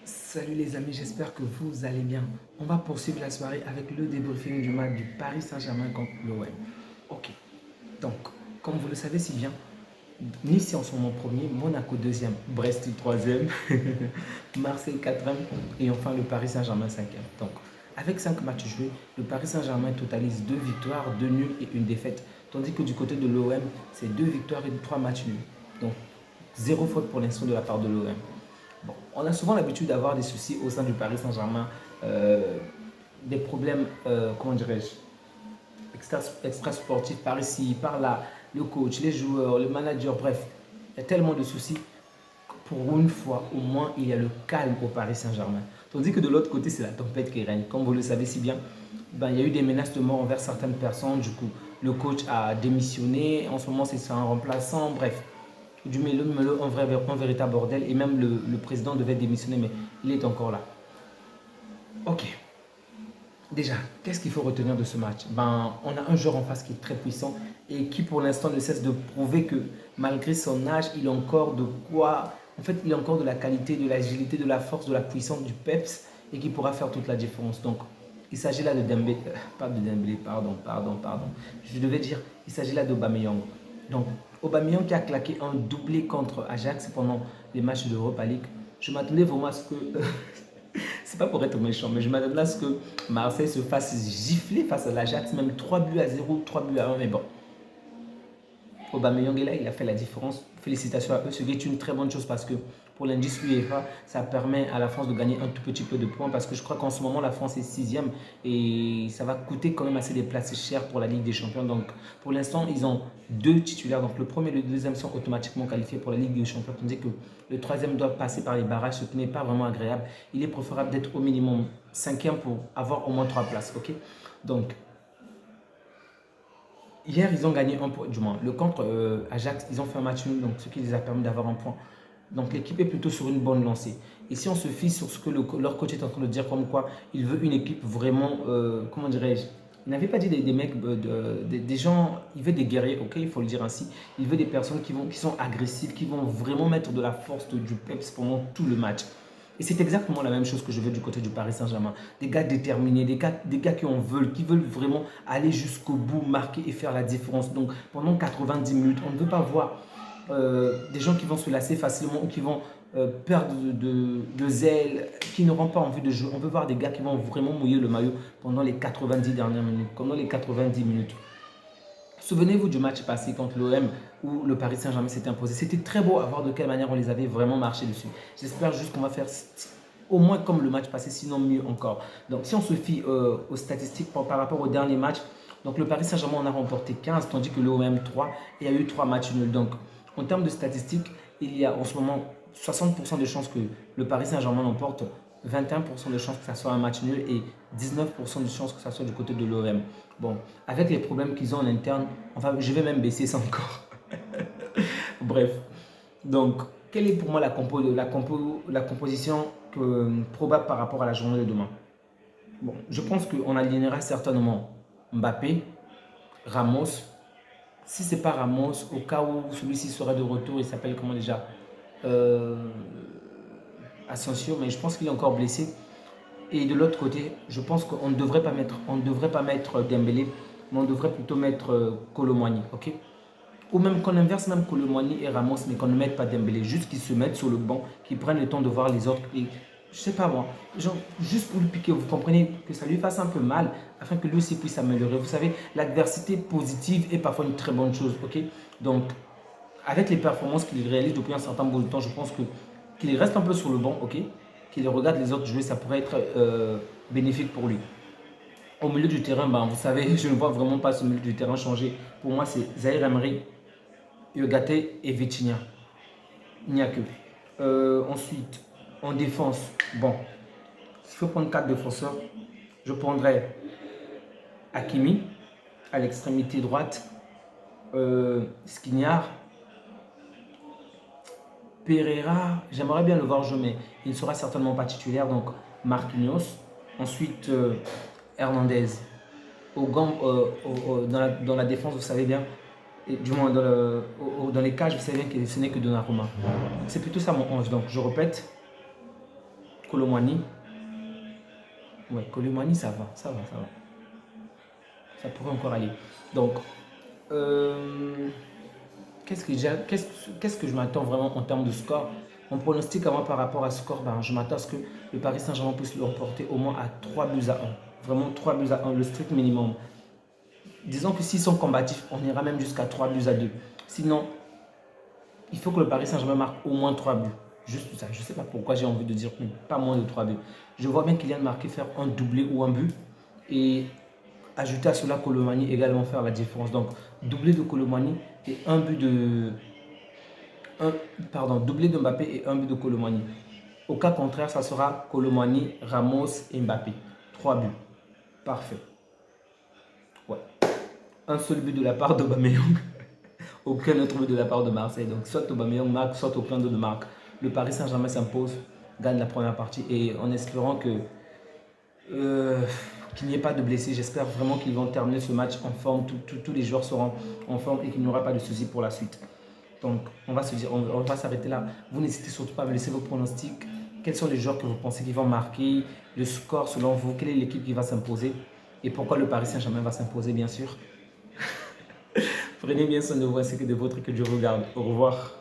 Salut les amis, j'espère que vous allez bien. On va poursuivre la soirée avec le débriefing du match du Paris Saint-Germain contre l'OM. Ok, donc, comme vous le savez si bien, Nice est en ce moment premier, Monaco deuxième, Brest troisième, Marseille quatrième et enfin le Paris Saint-Germain cinquième. Donc, avec 5 matchs joués, le Paris Saint-Germain totalise 2 victoires, 2 nuls et une défaite. Tandis que du côté de l'OM, c'est 2 victoires et 3 matchs nuls. Donc, zéro faute pour l'instant de la part de l'OM. Bon, on a souvent l'habitude d'avoir des soucis au sein du Paris Saint-Germain, des problèmes, comment dirais-je, extra sportifs par ici, par là, le coach, les joueurs, le manager, bref, il y a tellement de soucis. Pour une fois, au moins, il y a le calme au Paris Saint-Germain. Tandis que de l'autre côté, c'est la tempête qui règne. Comme vous le savez si bien, ben, il y a eu des menaces de mort envers certaines personnes. Du coup, le coach a démissionné. En ce moment, c'est un remplaçant. Bref, du mêleux, un véritable bordel. Et même le président devait démissionner, mais il est encore là. Ok. Déjà, qu'est-ce qu'il faut retenir de ce match? Ben, on a un joueur en face qui est très puissant et qui pour l'instant ne cesse de prouver que malgré son âge, il a encore de quoi. En fait, il a encore de la qualité, de l'agilité, de la force, de la puissance, du peps et qui pourra faire toute la différence. Donc, il s'agit là de Dembélé, pas de Dembélé, pardon. Je devais dire, il s'agit là d'Aubameyang. Donc, Aubameyang qui a claqué un doublé contre Ajax pendant les matchs de Europa League. Je m'attendais vraiment à ce que c'est pas pour être méchant, mais je m'attendais à ce que Marseille se fasse gifler face à l'Ajax, même 3 buts à 0, 3 buts à 1, mais bon. Aubameyang est là, il a fait la différence. Félicitations à eux, ce qui est une très bonne chose parce que pour l'indice UEFA, ça permet à la France de gagner un tout petit peu de points parce que je crois qu'en ce moment la France est sixième et ça va coûter quand même assez des places chères pour la Ligue des Champions. Donc pour l'instant, ils ont deux titulaires. Donc le premier et le deuxième sont automatiquement qualifiés pour la Ligue des Champions, tandis que le troisième doit passer par les barrages, ce qui n'est pas vraiment agréable. Il est préférable d'être au minimum cinquième pour avoir au moins 3 places. Ok. Donc hier, ils ont gagné un point, du moins, le contre Ajax, ils ont fait un match nul, donc ce qui les a permis d'avoir un point. Donc l'équipe est plutôt sur une bonne lancée. Et si on se fie sur ce que leur coach est en train de dire, comme quoi il veut une équipe vraiment, comment dirais-je, il n'avait pas dit des mecs, des gens, il veut des guerriers, ok, il faut le dire ainsi. Il veut des personnes qui sont agressives, qui vont vraiment mettre de la force, du peps pendant tout le match. Et c'est exactement la même chose que je veux du côté du Paris Saint-Germain. Des gars déterminés, des gars qui veulent vraiment aller jusqu'au bout, marquer et faire la différence. Donc pendant 90 minutes, on ne veut pas voir des gens qui vont se lasser facilement ou qui vont perdre de zèle, qui n'auront pas envie de jouer. On veut voir des gars qui vont vraiment mouiller le maillot pendant les 90 dernières minutes, pendant les 90 minutes. Souvenez-vous du match passé contre l'OM où le Paris Saint-Germain s'était imposé. C'était très beau à voir de quelle manière on les avait vraiment marché dessus. J'espère juste qu'on va faire au moins comme le match passé, sinon mieux encore. Donc si on se fie aux statistiques par rapport au dernier match, donc le Paris Saint-Germain en a remporté 15, tandis que l'OM 3, et il y a eu 3 matchs nuls. Donc en termes de statistiques, il y a en ce moment 60% de chances que le Paris Saint-Germain l'emporte, 21% de chances que ça soit un match nul et 19% de chances que ça soit du côté de l'OM. Bon, avec les problèmes qu'ils ont en interne, enfin, je vais même baisser ça encore. Bref, donc, quelle est pour moi la composition probable par rapport à la journée de demain? Bon, je pense qu'on alignera certainement Mbappé, Ramos. Si c'est pas Ramos, au cas où celui-ci sera de retour, il s'appelle comment déjà euh, Asensio, mais je pense qu'il est encore blessé. Et de l'autre côté, je pense qu'on ne devrait pas mettre Dembélé, mais on devrait plutôt mettre Colomwani, ok? Ou même qu'on inverse même Colomwani et Ramos, mais qu'on ne mette pas Dembélé, juste qu'ils se mettent sur le banc, qu'ils prennent le temps de voir les autres. Et je sais pas moi, genre, juste pour lui piquer, vous comprenez que ça lui fasse un peu mal, afin que lui aussi puisse s'améliorer. Vous savez, l'adversité positive est parfois une très bonne chose, ok? Donc, avec les performances qu'il réalise depuis un certain bout de temps, je pense que qu'il reste un peu sur le banc, ok? Qu'il regarde les autres jouer, ça pourrait être bénéfique pour lui. Au milieu du terrain, ben, vous savez, je ne vois vraiment pas ce milieu du terrain changer. Pour moi, c'est Zahir Emery, Yogate et Vitinha. Il n'y a que. Ensuite, en défense, bon, s'il faut prendre 4 défenseurs, je prendrais Hakimi à l'extrémité droite, Skriniar, Pereira, j'aimerais bien le voir jouer, mais il ne sera certainement pas titulaire, donc Marquinhos. Ensuite, Hernandez. Dans la défense, vous savez bien, et du moins dans les cages, vous savez bien que ce n'est que Donnarumma. C'est plutôt ça mon 11. Donc je répète, Colomani. Ouais, Colomani, ça va. Ça pourrait encore aller. Donc, qu'est-ce que je m'attends vraiment en termes de score? Mon pronostic avant par rapport à ce score, ben, je m'attends à ce que le Paris Saint-Germain puisse l'emporter au moins à 3 buts à 1. Vraiment 3 buts à 1, le strict minimum. Disons que s'ils sont combatifs, on ira même jusqu'à 3 buts à 2. Sinon, il faut que le Paris Saint-Germain marque au moins 3 buts. Juste ça. Je ne sais pas pourquoi j'ai envie de dire pas moins de 3 buts. Je vois bien Kylian marquer faire un doublé ou un but. Et ajouter à cela Colomani également faire la différence. Donc, doublé de Colomani et un but de. Doublé de Mbappé et un but de Colomani. Au cas contraire, ça sera Colomani, Ramos et Mbappé. 3 buts. Parfait. Ouais. Un seul but de la part d'Aubameyang. Aucun autre but de la part de Marseille. Donc, soit Aubameyang marque, soit aucun d'autre marque. Le Paris Saint-Germain s'impose, gagne la première partie et en espérant que qu'il n'y ait pas de blessés. J'espère vraiment qu'ils vont terminer ce match en forme. Tous les joueurs seront en forme et qu'il n'y aura pas de soucis pour la suite. Donc, on va s'arrêter là. Vous n'hésitez surtout pas à me laisser vos pronostics. Quels sont les joueurs que vous pensez qui vont marquer? Le score selon vous? Quelle est l'équipe qui va s'imposer? Et pourquoi le Paris Saint-Germain va s'imposer, bien sûr? Prenez bien soin de vous ainsi que de votre, que Dieu vous garde. Au revoir.